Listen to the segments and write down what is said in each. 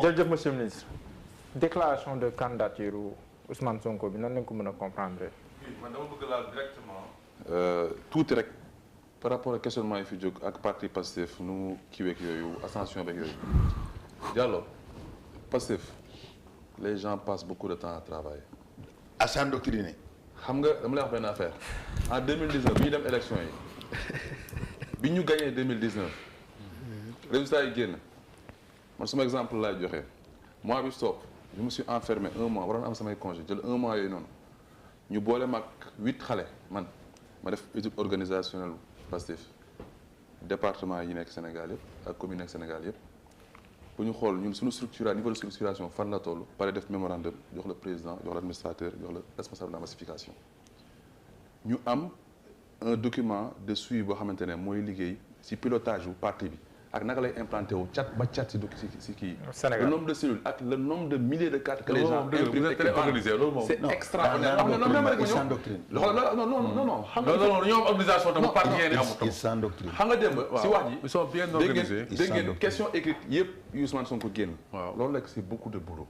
jërëjëf monsieur le ministre déclaration de candidature Ousmane Sonko bi nan lañ ko mën a comprendre. man dama bëgg laal directement. tuuti rek par rapport ak questionnement yi fi jóg ak parti Pastef nu mu kiiweeg yooyu ascension beeg yooyu Diallo Pastef les gens passent beaucoup de temps à travailler. à s'endoctriner. xam nga dama lay wax benn affaire en 2019 bi ñu dem élection yi bi ñu gagné 2019 résultat yi génn man sama exemple laay joxe mois bi stop je me suis enfermé un mois waroon am samay congé jël un mois yooyu noonu ñu boole mag 8 xale man ma def étude organisationnelle Pastef département yi nekk Sénégal yëpp ak commune nekk Sénégal yëpp bu ñu xool ñun suñu structure niveau de structuration fan la toll pare def mémorandum jox le président jox l'administrateur jox le responsable de la massification ñu am un document de suivi boo xamante ne mooy liggéey ci pilotage bu parti bi ak naka lay implanté wu cat ba cat ci kii. Sénégal le nombre de cellules ak le nombre de milliers de cartes que les gens impriment c'est extraordinaire. non non ñoom organisation tam parti ngeen amul tam. ils s'endoctrinent. xam nga démb si wax ji. ils sont bien organisés. dégg ngeen question écrite yëpp Ousmane Sonko génn. waaw loolu nag c'est beaucoup de boulot.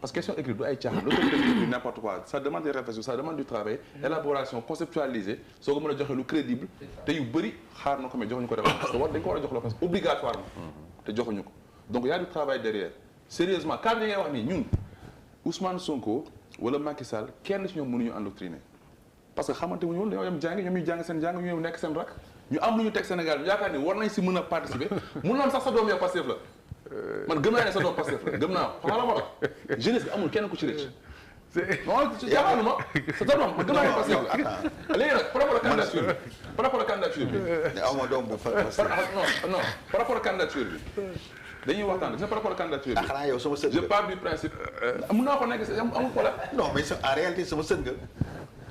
parce que question écrite du ay caaxaan l'autorité écrite n'importe quoi ça demande des réflexions ça demande du travail élaboration conceptualisée soo ko mën a joxe lu crédible te yu bëri xaar na ko mais joxuñu ko réponse parce que dañ ko war a jox réponse obligatoirement te joxuñu ko donc y a du travail derrière sérieusement cadre yi ngay wax nii ñun Ousmane Sonko wala Macky Sall kenn ci ñoom mënuñu endoctriner parce que xamante wuñu woon dañoo dem jàngi ñoom ñu jàng seen jàng ñu ñëw nekk seen rak ñu am lu ñu teg Sénégal ñu yaakaar ni war nañ si mën a participer mun noon sax sa doom yow Pastef la man gëm naa ne sa doom Pastef la gëm naa ko xanaa la moo tax jeunesse bi amul kenn ku ci rëcc. non jaaxal ma sa doom man gëm naa ne Pastef la léegi nag par rapport ak candidature bi ne aw ma doom bu fa non par rapport ak candidature bi dañuy waxtaan gis nga par rapport ak candidature bi xanaa yow sama sën je nga. pars du principe mun naa ko nekk amul problème non mais en réalité sama sën nga.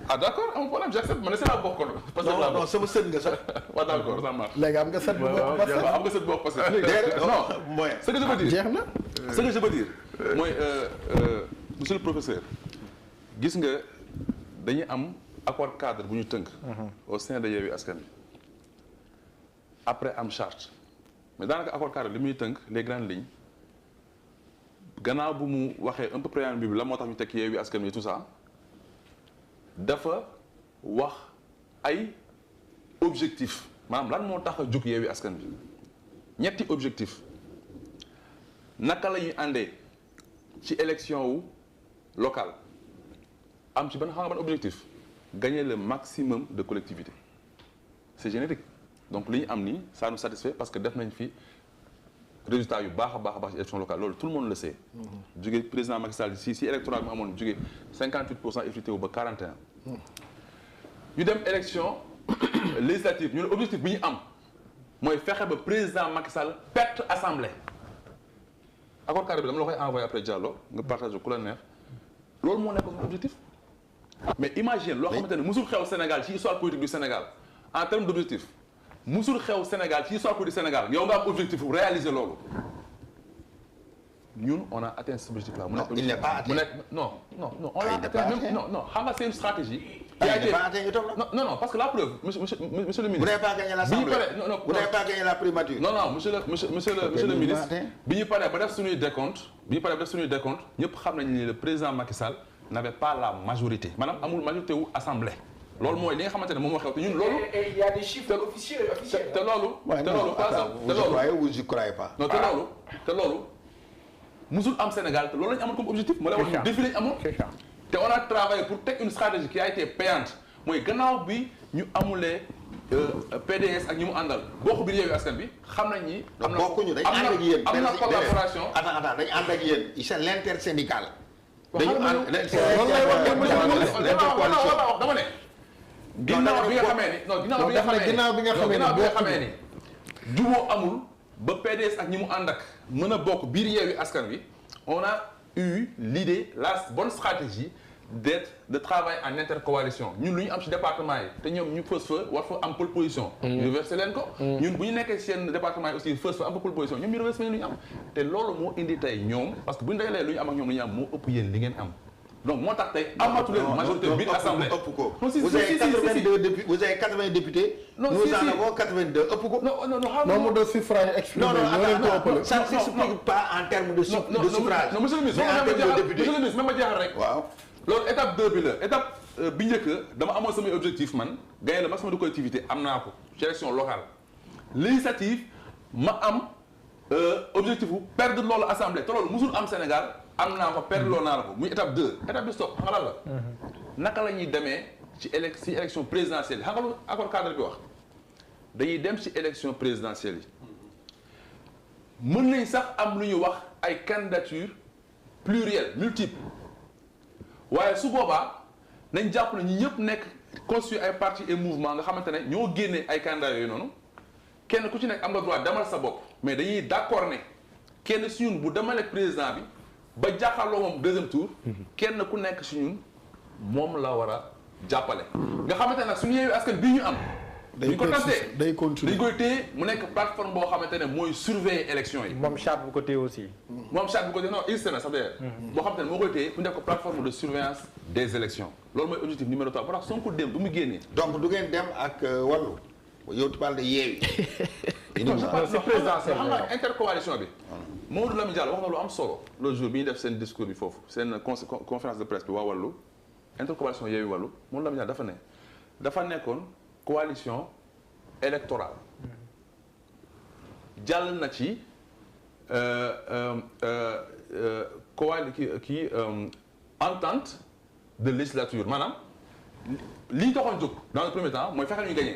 ah d'accord amul problème j'accepte man c'est la bokkoon parce que non sama sën nga sax. waaw d'accord ça marche léegi am nga sët bu bokk parce que am nga sët bokk parce que déedéet non mooy. ce que je veux dire jeex na. ce que je veux dire mooy monsieur le professeur gis nga dañuy am accord cadre bu ñu tënk au sein de Yewwi Askan Wi après am charte mais daanaka accord cadre li muy tënk les grandes lignes gannaaw bu mu waxee un peu préambule bi la moo tax ñu teg Yewwi Askan Wi tout ça dafa wax ay objectif maanaam lan moo tax a jóg Yewwi Askan Wi ñetti objectif naka la ñuy àndee ci élection wu locale am ci ban xam nga ban objectif gagner le maximum de collectivités c'est générique donc li ñu am nii ça nous satisfait parce que def nañ fi résultat yu baax a baax ci élection locale loolu tout le monde le sait. jóge président Macky Sall si électorat bi mu amoon jóge 58% effrité wu ba 41. ñu dem élection législative ñu ne objectif bi ñu am mooy fexe ba président Macky Sall perte assemblée. accord cadre bi dama la koy envoyé après Diallo nga partage ku la neex loolu moo nekk suñu objectif mais imagine loo xamante ne musul xew Sénégal ci histoire politique du Sénégal en termes d'objectif musul xew Sénégal ci histoire politique du Sénégal yow nga am objectif pour réaliser loolu ñun on a atteint cet objectif là. non il n'est pas atteint. non on l'a atteint même non xam nga c'est une stratégie. il n'est pas atteint itam la. non parce que la preuve monsieur le ministre. vous n'avez pas gagné l'Assemblée. Vous n'avez pas gagné la primature. non monsieur le ministre bi ñu paree ba def suñuy décompte ñëpp xam nañu ni le président Macky Sall n'avait pas la majorité maanaam amul majorité wu assemblée. loolu mooy li nga xamante ne moom moo xew te ñun loolu. et il y a des chiffres officiels. te loolu. vous y croyez ou vous y croyez pas. non te loolu musul am Sénégal te loolu la ñu amoon comme objectif. moo la wax ñu défi la ñu amoon. te on a travaillé pour teg une stratégie qui a été payante mooy gannaaw bi ñu amulee PDS ak ñi mu àndal bokk bi Yewwi Askan bi xam nañ ni. am na bokkuñu dañ ànd ak yéen. am na collaboration. attends dañ ànd ak yéen c'est l'intersyndical. dañu ànd dama ne. ginnaaw bi nga xamee ni juboo amul ba PDS ak ñi mu ànd ak mën a bokk biir Yewwi Askan Wi on a eu l'idée la bonne stratégie de travail en intercoalition ñun lu ñu am ci département yi te ñoom ñu fës fa war fa am pole position ñu reversé leen ko ñun bu ñu nekkee seen département yi aussi fës fa am pole position ñoom ñu reversé leen lu ñu am te loolu moo indi tey ñoom parce que bu ñu dajalee lu ñu am ak ñoom lu ñu am moo ëpp yéen li ngeen am donc moo tax tey amatu leen majorité biir assemblée. ëpp ko non si vous avez 82 députés vous avez 80 députés. non nous en avons 82 ëpp ko. nombre de suffrages exprimés. non ça ne s'explique pas en termes de suffrage. non monsieur le ministre même ma jeexal rek. waaw loolu étape 2 bi la étape bi njëkk dama amoon samay objectif man gagner le maximum de collectivité am naa ko ci élection locale législative ma am objectif bu perdre loolu assemblée te loolu musul am Sénégal am naa ko perdre loolu naa la ko muy étape 2 étape bi stop xam nga lan la. naka la ñuy demee ci élection présidentielle yi xam nga lu accord cadre bi wax dañuy dem ci élection présidentielle yi mën nañ sax am lu ñu wax ay candidature plurielle multiple waaye su boobaa nañ jàpp ne ñi ñëpp nekk constitué ay partis et mouvement nga xamante ne ñoo génnee ay candidats yooyu noonu kenn ku ci nekk am nga droit demal sa bopp mais dañuy d'accord ne kenn si ñun bu demalee président bi ba jàkkaarloo moom deuxième tour kenn ku nekk si ñun moom la war a jàppale nga xamante ne nag suñu Yewwi Askan bii ñu am dañ ko tantee day continuer dañ koy téye mu nekk plateforme boo xamante ne mooy surveiller élection yi moom charte bu ko téye aussi. moom charte bu ko téye non il na sax d'ailleurs boo xamante ne moo koy téye fu nekk plateforme de surveillance des élections loolu mooy objectif numéro 3 ba tax Sonko dem bu mu génnee donc du ngeen dem ak wàllu yow tu parles de Yewwi. c'est présidentiel xam nga intercoalition bi Mamadou Lamine Diallo wax na lu am solo le jour bi ñu def seen discours bi foofu seen conférence de presse bi waa wàllu intercoalition Yewwi wàllu Mamadou Lamine Diallo dafa nekkoon coalition électorale jàll na ci entente de législature maanaam li ñu taxoon jóg dans le premier temps mooy fexe ñu gagné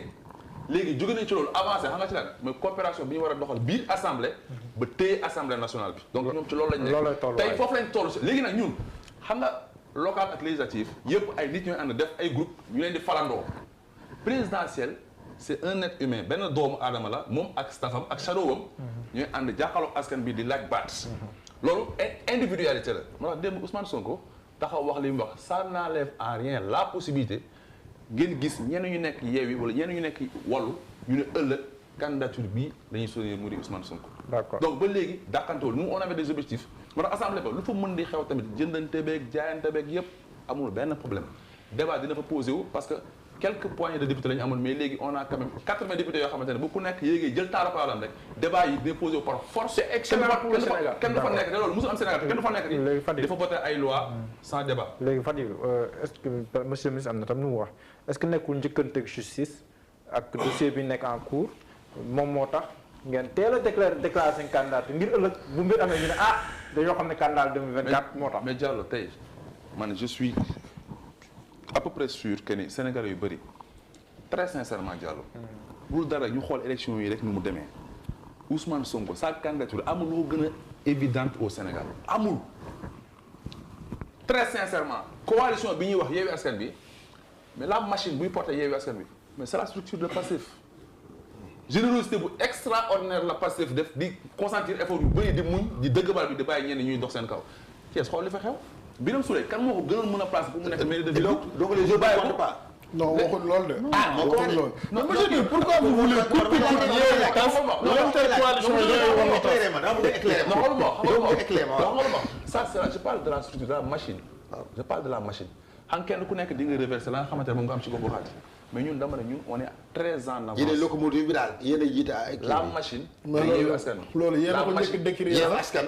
léegi jóge nañ ci loolu avancé xam nga ci lan mooy coopération bi ñu war a doxal biir assemblée ba téye assemblée nationale bi donc ñoom ci loolu lañ nekk tey foofu lañ toll si léegi nag ñun xam nga local ak législative yëpp ay nit ñooy ànd def ay groupe ñu leen di falandoo présidentielle c'est un être humain benn doomu aadama la moom ak staffam ak shadowam ñooy ànd jàkkaarloog askan bi di laaj baat loolu individualité la moo tax démb Ousmane Sonko taxaw wax li mu wax ça n'enlève en rien la possibilité ngeen gis ñenn ñu nekk Yewwi wala ñenn ñu nekk Wallu ñu ne ëllëg candidature bii dañuy soutenir mu di Ousmane Sonko. D'accord. Donc ba léegi dàqantewul nous on avait des objectifs moo tax assemblée ba lu fa mën di xew tamit jëndante beeg jaayante beeg yëpp amul benn problème débat dina fa posé wu parce que quelques poignées de députés la ñu amoon mais léegi on a quand même 80 députés yoo xamante ne bu ku nekk yéegee jël temps de parole rek débat yi dina posé wu par force. C'est excellent pour le Sénégal. kenn du fa nekk te loolu mosul am Sénégal kenn du fa nekk di dafa voter ay loi sans débat. léegi Fadilou est-ce que monsieur le ministre am na tam nu mu wax est-ce que nekkul njëkkanteeg justice ak dossier bi nekk en cours moom moo tax ngeen teel a déclarer seen candidat ngir ëllëg bu mbir amee ñu ne ah dañoo xam ne candidat 2024 moo tax. mais Diallo tey man je suis à peu près sûr que ni Sénégalais yu bëri très sincèrement Diallo. bul dara ñu xool élection yi rek nu mu demee Ousmane Sonko sa candidature amul loo gën a évidente au Sénégal amul. très sincèrement coalition bi ñuy wax Yewwi Askan bi mais la machine buy porter Yewwi Askan bi mais c'est la structure de Pastef générosité bu extraordinaire la Pastef def di consentir effort yu bëri di muñ di dëgg bal bi di bàyyi ñenn ñuy dox seen kaw Thiès xool li fa xew Birame Souleye kan moo ko gënoon mën a place pour mu nekk mairie de ville. donc les jeux ne comptent pas. non waxul loolu de. ah moo ko loolu. non mais je dis pourquoi vous voulez couper ça c'est je parle de la structure de la machine. je parle de la machine. xam kenn ku nekk di nga reverser la nga xamante ne moom nga am ci gox goxaat mais ñun dama ne ñun on est très en avance. yéen locomotive bi daal yéen a jiite ay. la machine. loolu yéen a ko njëkk décrire Yewwi Askan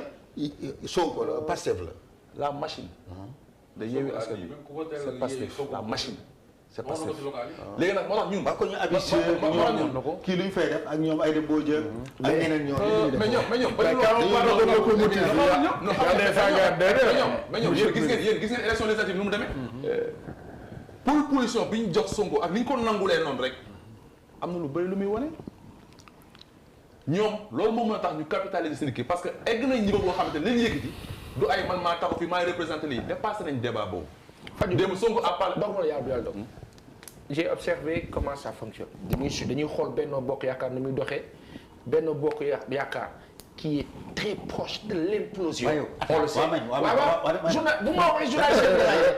Sonko la Pastef la. la machine. de Yewwi Askan bi c'est Pastef la machine. c'est Pastef léegi nag moo tax ñun. ba ko ñu habitué ñoom kii lu ñu fay def ak ñoom ay de Mbodj ak ñeneen ñoom. mais ñoom yéen gis ngeen élection législative nu mu demee. pour position bi ñu jox Sonko ak ni ñu ko nangulee noonu rek am na lu bëri lu muy wane. ñoom loolu moom mën a tax ñu capitaliser seen kii parce que egg nañ niveau boo xamante ne leen yëkkati du ay man maa taxaw fii maay représenté lii dépassé nañ débat boobu. démb Sonko à part donc yàlla doon j'ai observé comment ça fonctionne dañuy xool Benno Bokk Yaakaar ni muy doxee Benno Bokk Yaakaar qui est très proche de l'implosion. on le sait waaw journal bu ma waxee journaliste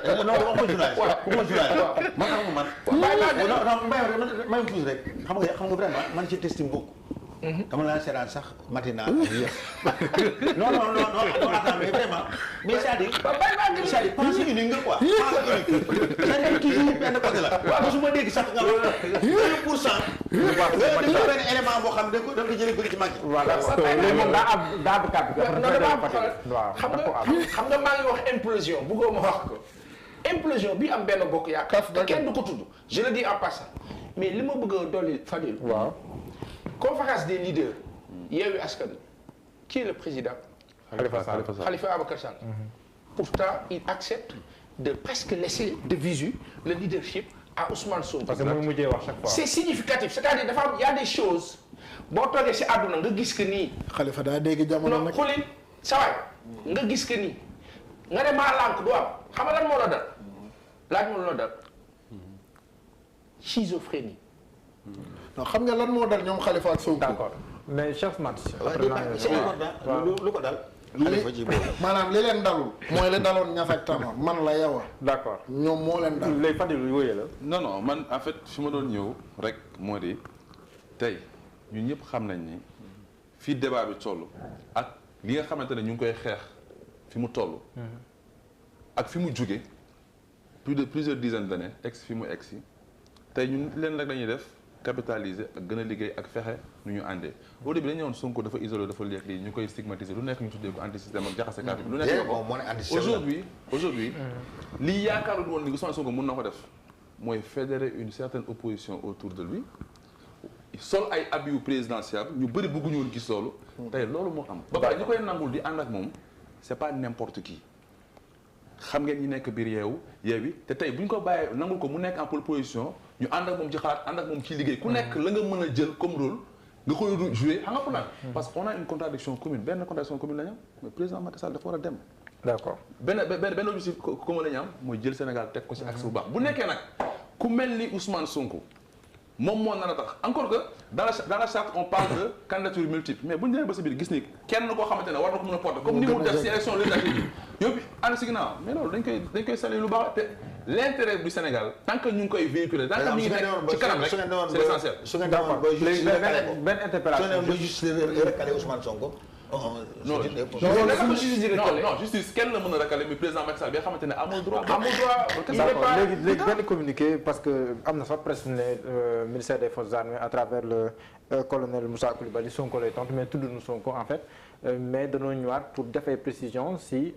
non dama ko journaliste ku ma journaliste man non may tuuti rek xam nga vraiment man ci t'estime beaucoup dama la seetaan sax matinal ak yëpp. non attends mais vraiment. mais c'est-à-dire pensée unique nga quoi. pensée unique c'est-à-dire toujours benn côté la. waaw su ma dégg sax nga wax 1%. nga def benn élément boo xam ne da nga ko jëlee bëgg ci mag yi. voilà léegi moom daa am kàddu xam nga maa ngi wax implosion bëggoo ma wax ko implosion bi am benn bokk yaakaar te kenn du ko tudd je le dis en passant mais li ma bëgg a dolli Fadil. waaw conférence des leaders Yewwi Askan Wi qui est le président. Khalifa Ababacar Sall. Pourtant il accepte de presque laisser de visu le leadership à Ousmane Sonko. parce que mu mujjee wax chaque fois. c'est significatif c'est-à-dire dafa am y a des choses boo toogee si àdduna nga gis que nii. Khalifa daa dégg jamono non nag. xulil sa waay nga gis que nii nga ne maa lànk du am xam nga lan moo la dal laaj moo la dal schizophrénie. non xam nga lan moo dal ñoom Khalifa ak Sonko. d'accord mais Cheikh Mat. c'est important lu ko dal. Khalifa ci boobu. maanaam li leen dalul. mooy li daloon Niass ak Tanor man la yow d'accord ñoom moo leen dal. léegi Fadilou wóoyee la. non man en fait fi ma doon ñëw rek moo di tey ñun ñëpp xam nañ ni fii débat bi toll ak li nga xamante ne ñu ngi koy xeex fi mu toll. ak fi mu jóge plusieurs dizaines d'années ex fi mu egsi tey ñun leen rek lañuy def capitaliser ak gën a liggéey ak fexe nu ñu àndee. au début dañu ñëwoon Sonko dafa isolé dafa léeg lii ñu koy stigmatiser lu nekk ñu tuddee ko anti système ak jaxase carte bi lu nekk ko aujourd'hui lii yaakaarul woon ni Ousmane Sonko mun na ko def mooy fédérer une certaine opposition autour de lui sol ay habits présidentiels ñu bëri bëgguñu woon gis loolu tey loolu moo am ba pare ñu koy nangul di ànd ak moom c'est pas n'importe qui xam ngeen ñi nekk biir Yewwi te tey bu ñu ko bàyyee nangul ko mu nekk en pole position ñu ànd ak moom ci xalaat ànd ak moom ci liggéey ku nekk la nga mën a jël comme rôle nga koy jouer xam nga pour nag parce que on a une contradiction commune benn contradiction commune la ñu am mais président Macky Sall dafa war a dem d'accord benn objectif commun la ñu am mooy jël Sénégal teg ko ci axe bu baax bu nekkee nag ku mel ni Ousmane Sonko moom moo nar a tax encore que dans la charte on parle de candidature multiple mais bu ñu demee ba si biir gis ni kenn koo xamante ne war na ko mën a porter comme ni mu def si élection législative yi yóbbu ànd si ginnaaw mais loolu dañ koy saluer lu baax te l'intérêt du Sénégal tant que ñu ngi koy véhiculer tant que ñu ngi nekk ci kanam rek c'est l'essentiel. su ngeen demoon ba léegi benn interpellation su ngeen demoon ba juste recalé Ousmane Sonko. non justice kenn la mën a recalé mais président Macky Sall bi nga xamante ne amul droit. d'accord léegi benn communiqué parce que am na sax presque ne ministère des forces armées à travers le colonel Moussa Coulibaly Sonko lay tontu mais tudd nu Sonko en fait mais dañoo ñëwaat pour def ay précision si